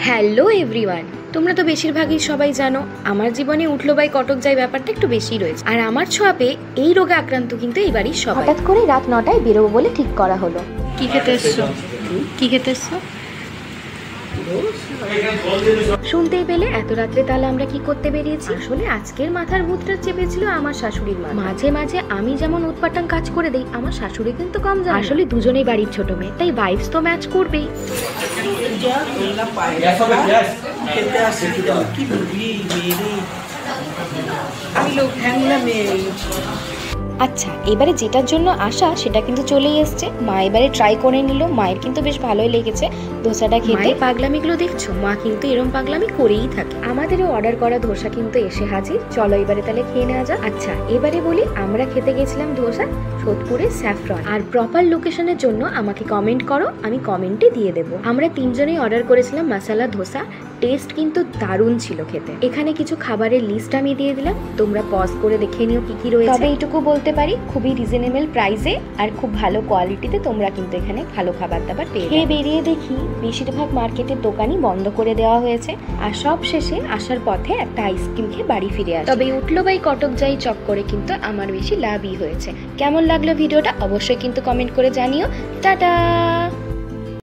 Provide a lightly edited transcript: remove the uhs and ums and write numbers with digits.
Hello everyone, তোমরা তো বেশিরভাগই সবাই জানো আমার জীবনে উঠলো বাই কটক যাই ব্যাপারটা একটু বেশি রয়েছে। আর আমার ছোঁয়াপে এই রোগে আক্রান্ত কিন্তু এই বাড়ির সবাই। হঠাৎ করে রাত 9টায় বেরোবো বলে ঠিক করা হলো। কি খেতে এসছো? কি খেতে এসছো? শুনতেই পেলে এত রাত্রে তাহলে আমরা কি করতে বেরিয়েছি? আসলে আজকের মাথার ভূতটা চেপেছিল আমার শাশুড়ির মা। মাঝে মাঝে আমি যেমন উৎপাটন কাজ করে দেই, আমার শাশুড়ি কিন্তু কম জানে। আসলে দুজনেই বাড়ির ছোট মেয়ে, তাই ভাইবস তো ম্যাচ করবেই। আচ্ছা, এবারে যেটার জন্য আসা সেটা কিন্তু চলেই এসছে। মা এবারে ট্রাই করে নিল, মায়ের কিন্তু বেশ ভালোই লেগেছে ধোসাটা খেতে। পাগলামিগুলো দেখছো, মা কিন্তু এরম পাগলামি করেই থাকে। আমাদেরও অর্ডার করা ধোসা কিন্তু এসে হাজির। চলো এবারে তাহলে খেয়ে নেওয়া যাক। আচ্ছা, এবারে বলি আমরা খেতে গেছিলাম ধোসা সোদপুরের স্যাফরন। আর প্রপার লোকেশনের জন্য আমাকে কমেন্ট করো, আমি কমেন্টে দিয়ে দেবো। আমরা তিনজনেই অর্ডার করেছিলাম মশলা ধোসা। টেস্ট কিন্তু দারুণ ছিল খেতে। এখানে কিছু খাবারের লিস্ট আমি দিয়ে দিলাম, তোমরা পজ করে দেখে নিও কি কি রয়েছে। তবে এইটুকু বলতে পারি, খুবই রিজনেবল প্রাইসে আর খুব ভালো কোয়ালিটিতে তোমরা কিন্তু এখানে ভালো খাবার দাবার পেয়ে যাবে। বেরিয়ে দেখি বেশিরভাগ মার্কেটের দোকানই বন্ধ করে দেওয়া হয়েছে। আর সব শেষে আসার পথে একটা আইসক্রিম খেয়ে বাড়ি ফিরে আসি। তবে উঠলো বাই কটক যাই চক্করে কিন্তু আমার বেশি লাভই হয়েছে। কেমন লাগলো ভিডিওটা অবশ্যই কিন্তু কমেন্ট করে জানিও। টাটা।